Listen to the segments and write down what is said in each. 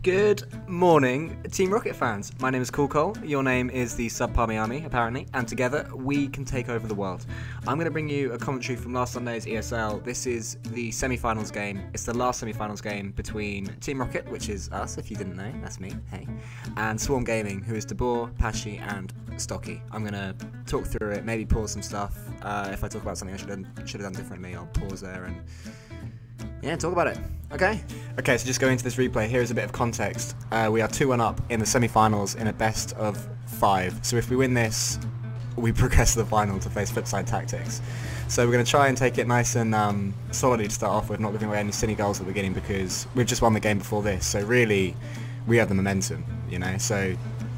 Good morning, Team Rocket fans. My name is Cool Cole, your name is the Sub-Palmy Army, apparently, and together we can take over the world. I'm going to bring you a commentary from last Sunday's ESL. This is the semi-finals game. It's the last semi-finals game between Team Rocket, which is us, if you didn't know, that's me, hey, and Swarm Gaming, who is DeBoer, Pashy, and Stocky. I'm going to talk through it, maybe pause some stuff. If I talk about something I should have done differently, I'll pause there and yeah, talk about it. Okay, so just going into this replay, here is a bit of context. We are 2-1 up in the semi-finals in a best of 5. So if we win this, we progress to the final to face Flipside Tactics. So we're going to try and take it nice and solidly to start off with, not giving away any silly goals at the beginning because we've just won the game before this. So really, we have the momentum, you know. So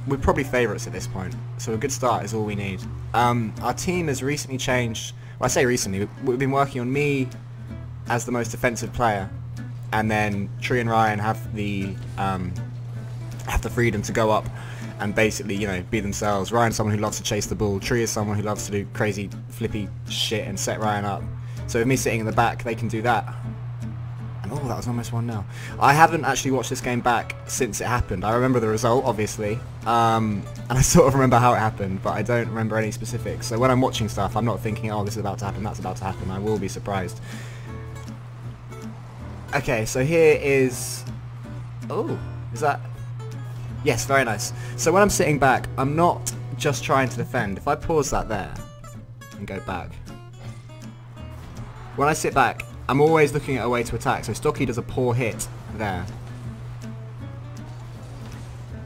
we're probably favourites at this point. So a good start is all we need. Our team has recently changed. Well, I say recently. We've been working on me as the most defensive player, and then Tree and Ryan have the freedom to go up and basically, you know, be themselves. Ryan's someone who loves to chase the ball. Tree is someone who loves to do crazy flippy shit and set Ryan up. So with me sitting in the back, they can do that. And oh, that was almost 1-0. I haven't actually watched this game back since it happened. I remember the result, obviously, and I sort of remember how it happened, but I don't remember any specifics. So when I'm watching stuff, I'm not thinking, oh, this is about to happen, that's about to happen. I will be surprised. Okay, so here is... Oh, is that... Yes, very nice. So when I'm sitting back, I'm not just trying to defend. If I pause that there and go back, when I sit back, I'm always looking at a way to attack. So Stocky does a poor hit there.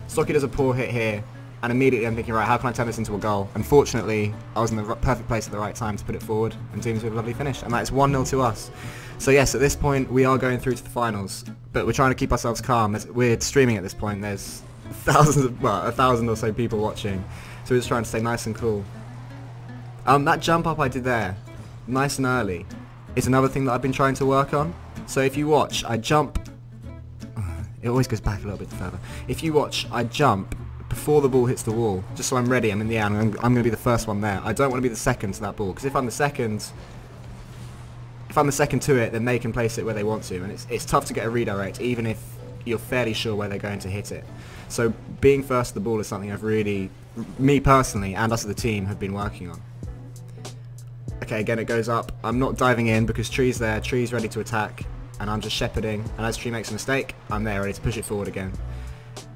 Stocky does a poor hit here, and immediately I'm thinking, right, how can I turn this into a goal? Unfortunately, I was in the perfect place at the right time to put it forward, and Doomsee with a lovely finish, and that's 1-0 to us. So yes, at this point, we are going through to the finals, but we're trying to keep ourselves calm. We're streaming at this point. There's thousands of, well, 1,000 or so people watching, so we're just trying to stay nice and cool. That jump up I did there, nice and early, is another thing that I've been trying to work on. So if you watch, I jump, it always goes back a little bit further. If you watch, I jump before the ball hits the wall, just so I'm ready, I'm in the air, and I'm going to be the first one there. I don't want to be the second to that ball, because if I'm the second to it, then they can place it where they want to, and it's tough to get a redirect, even if you're fairly sure where they're going to hit it. So being first to the ball is something I've really, me personally, and us as the team, have been working on. Okay, again it goes up. I'm not diving in because Tree's there, Tree's ready to attack, and I'm just shepherding, and as Tree makes a mistake, I'm there ready to push it forward again.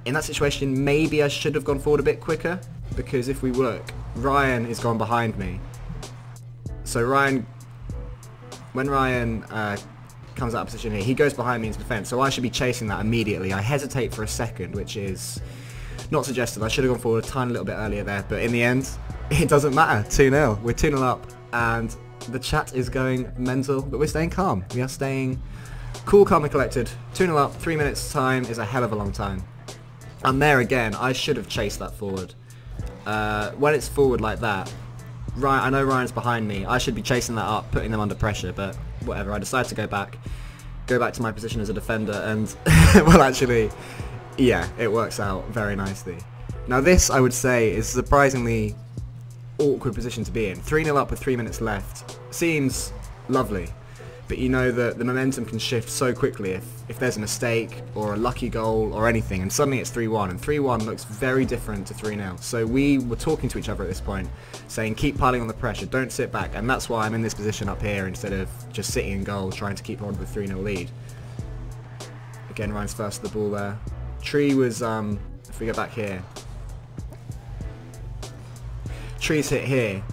In that situation, maybe I should have gone forward a bit quicker, because if we look, Ryan is gone behind me. So when Ryan comes out of position here, he goes behind me into defence, so I should be chasing that immediately. I hesitate for a second, which is not suggested. I should have gone forward a tiny little bit earlier there, but in the end, it doesn't matter. 2-0. We're 2-0 up, and the chat is going mental, but we're staying calm. We are staying cool, calm and collected. 2-0 up, 3 minutes time is a hell of a long time. And there again, I should have chased that forward. When it's forward like that, I know Ryan's behind me. I should be chasing that up, putting them under pressure, but whatever. I decided to go back to my position as a defender, and well, actually, yeah, it works out very nicely. Now this, I would say, is a surprisingly awkward position to be in. 3-0 up with 3 minutes left seems lovely, but you know that the momentum can shift so quickly if there's a mistake or a lucky goal or anything, and suddenly it's 3-1, and 3-1 looks very different to 3-0. So we were talking to each other at this point, saying keep piling on the pressure, don't sit back, and that's why I'm in this position up here instead of just sitting in goal trying to keep on with the 3-0 lead. Again, Ryan's first to the ball there. Tree was, if we go back here, Tree's hit here.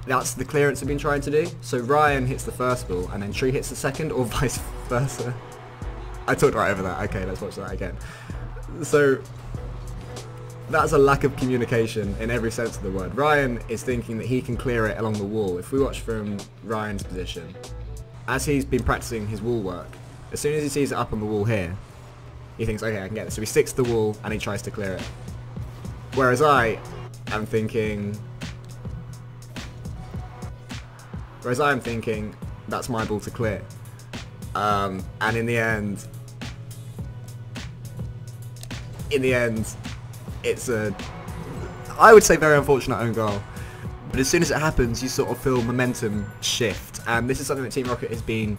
That's the clearance I've been trying to do. So Ryan hits the first ball and then Tree hits the second, or vice versa. I talked right over that. Okay, let's watch that again. So that's a lack of communication in every sense of the word. Ryan is thinking that he can clear it along the wall. If we watch from Ryan's position, as he's been practicing his wall work, as soon as he sees it up on the wall here, he thinks, okay, I can get it. So he sticks to the wall and he tries to clear it. Whereas I am thinking... that's my ball to clear. And in the end, it's a, I would say, very unfortunate own goal. But as soon as it happens, you sort of feel momentum shift. And this is something that Team Rocket has been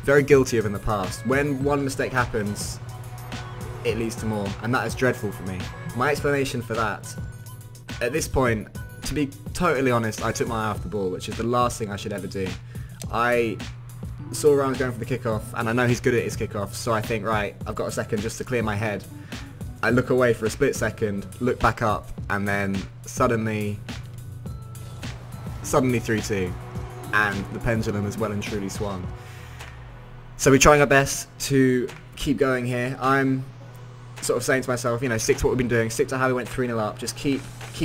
very guilty of in the past. When one mistake happens, it leads to more, and that is dreadful for me. My explanation for that, at this point, to be totally honest, I took my eye off the ball, which is the last thing I should ever do. I saw Ryan going for the kickoff, and I know he's good at his kickoff, so I think, right, I've got a second just to clear my head. I look away for a split second, look back up, and then suddenly 3-2, and the pendulum has well and truly swung. So we're trying our best to keep going here. I'm sort of saying to myself, you know, stick to what we've been doing, stick to how we went 3-0 up, just keep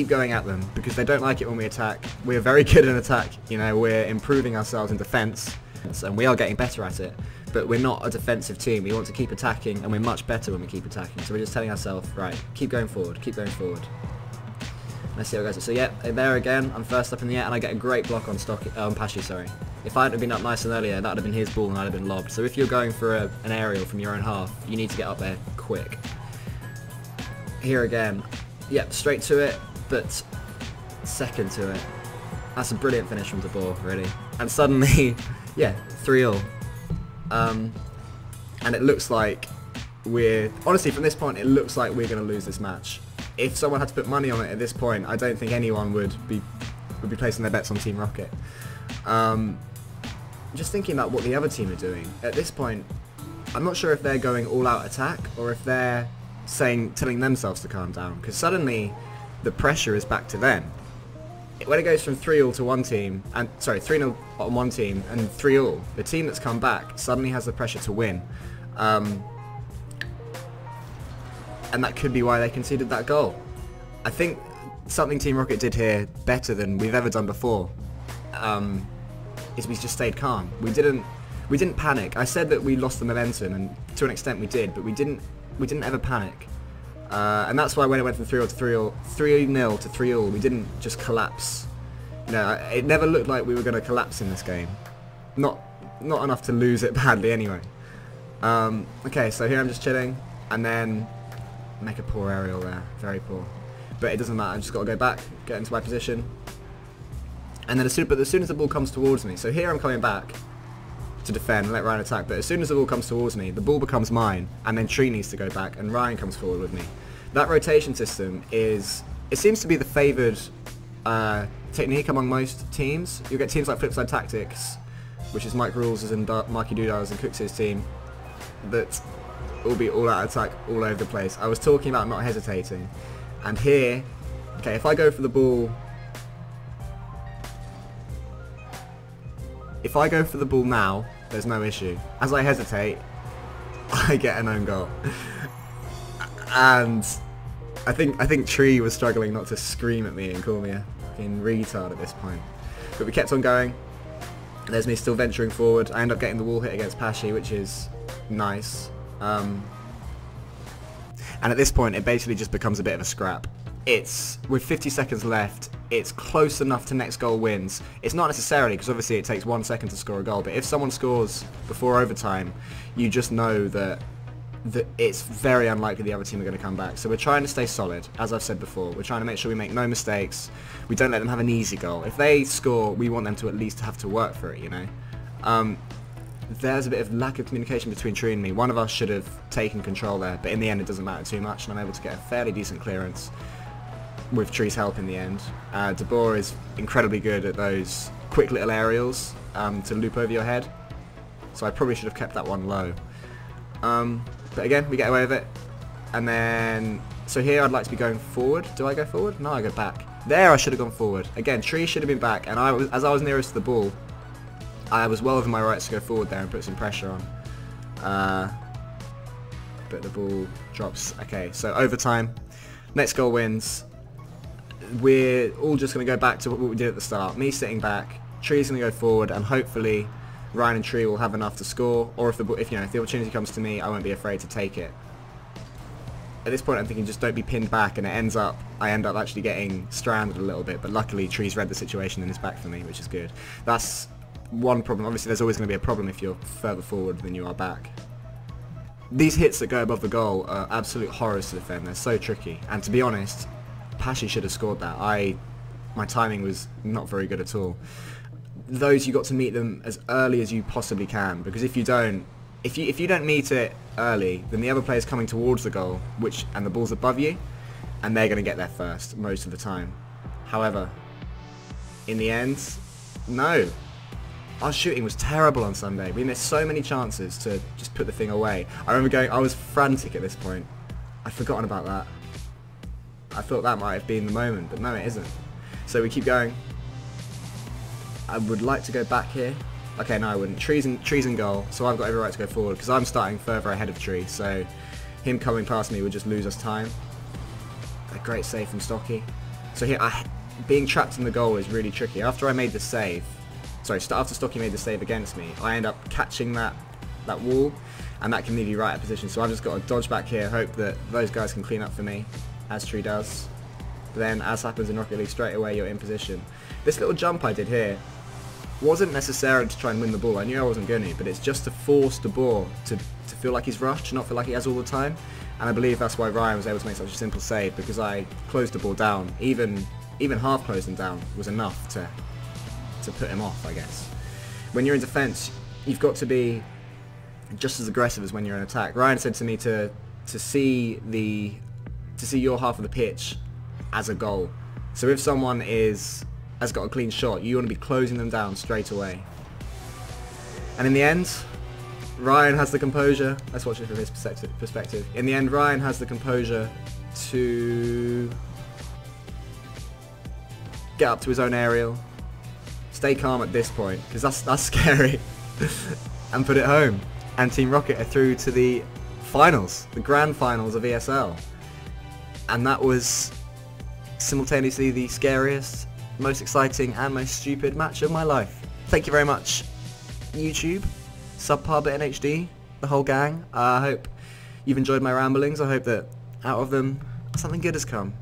going at them, because they don't like it when we attack. We're very good in attack, you know, we're improving ourselves in defence, and we are getting better at it, but we're not a defensive team. We want to keep attacking, and we're much better when we keep attacking. So we're just telling ourselves, right, keep going forward, keep going forward. Let's see how it goes. So yeah, there again, I'm first up in the air, and I get a great block on Pashy, sorry. If I hadn't been up nice and earlier, that would have been his ball and I'd have been lobbed. So if you're going for an aerial from your own half, you need to get up there quick. Here again, yep, straight to it, but second to it. That's a brilliant finish from De Boer, really. And suddenly, yeah, 3-0. And it looks like honestly, from this point, it looks like we're going to lose this match. If someone had to put money on it at this point, I don't think anyone would be placing their bets on Team Rocket. Just thinking about what the other team are doing. At this point, I'm not sure if they're going all-out attack or if they're telling themselves to calm down, because suddenly the pressure is back to them. When it goes from 3-0 to one team, and sorry, 3-0 on one team and 3-0, the team that's come back suddenly has the pressure to win. And that could be why they conceded that goal. I think something Team Rocket did here better than we've ever done before is we just stayed calm. We didn't panic. I said that we lost the momentum, and to an extent we did, but we didn't ever panic. And that's why when it went from 3-0 to 3-0, we didn't just collapse. You know, it never looked like we were going to collapse in this game. Not enough to lose it badly anyway. Okay, so here I'm just chilling, and then make a poor aerial there, very poor. But it doesn't matter, I've just got to go back, get into my position. And then as soon as the ball comes towards me, so here I'm coming back to defend and let Ryan attack, but as soon as the ball comes towards me, the ball becomes mine, and then Tree needs to go back, and Ryan comes forward with me. That rotation system it seems to be the favoured technique among most teams. You'll get teams like Flipside Tactics, which is Mike Rules' and Marky Doodah's and Cooks' team, that will be all-out attack all over the place. I was talking about not hesitating, and here, okay, if I go for the ball now, there's no issue. As I hesitate, I get an own goal. And I think Tree was struggling not to scream at me and call me a fucking retard at this point. But we kept on going. There's me still venturing forward. I end up getting the wall hit against Pashy, which is nice. And at this point, it basically just becomes a bit of a scrap. With 50 seconds left, it's close enough to next goal wins. It's not necessarily, because obviously it takes 1 second to score a goal, but if someone scores before overtime, you just know that it's very unlikely the other team are going to come back. So we're trying to stay solid, as I've said before. We're trying to make sure we make no mistakes. We don't let them have an easy goal. If they score, we want them to at least have to work for it, you know. There's a bit of lack of communication between Tree and me. One of us should have taken control there, but in the end it doesn't matter too much, and I'm able to get a fairly decent clearance with Tree's help in the end. De Boer is incredibly good at those quick little aerials to loop over your head, so I probably should have kept that one low. But again, we get away with it. And then, so here I'd like to be going forward. Do I go forward? No, I go back. There I should have gone forward. Again, Tree should have been back, and as I was nearest to the ball, I was well within my rights to go forward there and put some pressure on. But the ball drops. Okay, so overtime. Next goal wins. We're all just going to go back to what we did at the start. Me sitting back, Tree's going to go forward, and hopefully Ryan and Tree will have enough to score, or if the opportunity comes to me, I won't be afraid to take it. At this point I'm thinking just don't be pinned back, and I end up actually getting stranded a little bit, but luckily Tree's read the situation and is back for me, which is good. That's one problem. Obviously there's always going to be a problem if you're further forward than you are back. These hits that go above the goal are absolute horrors to defend. They're so tricky, and to be honest, Pashy should have scored that. My timing was not very good at all. Those, you got to meet them as early as you possibly can, because if you don't, if you don't meet it early, then the other player's coming towards the goal, and the ball's above you, and they're going to get there first most of the time. However, in the end, no. Our shooting was terrible on Sunday. We missed so many chances to just put the thing away. I remember I was frantic at this point. I'd forgotten about that. I thought that might have been the moment, but no, it isn't. So we keep going. I would like to go back here. Okay, no, I wouldn't. Trees in goal, so I've got every right to go forward because I'm starting further ahead of Tree. So him coming past me would just lose us time. A great save from Stocky. So here, being trapped in the goal is really tricky. After I made the save, after Stocky made the save against me, I end up catching that wall, and that can leave you right at position. So I've just got to dodge back here, hope that those guys can clean up for me, as Tree does. But then, as happens in Rocket League, straight away you're in position. This little jump I did here wasn't necessarily to try and win the ball. I knew I wasn't going to, but it's just to force the ball to feel like he's rushed, to not feel like he has all the time. And I believe that's why Ryan was able to make such a simple save, because I closed the ball down. Even half closing down was enough to put him off, I guess. When you're in defence, you've got to be just as aggressive as when you're in attack. Ryan said to me to see your half of the pitch as a goal. So if someone has got a clean shot, you want to be closing them down straight away. And in the end, Ryan has the composure. Let's watch it from his perspective. In the end, Ryan has the composure to get up to his own aerial, stay calm at this point, because that's scary, and put it home. And Team Rocket are through to the finals, the grand finals of ESL. And that was simultaneously the scariest, most exciting and most stupid match of my life. Thank you very much, YouTube, Subpar Bit NHD, the whole gang. I hope you've enjoyed my ramblings. I hope that out of them something good has come.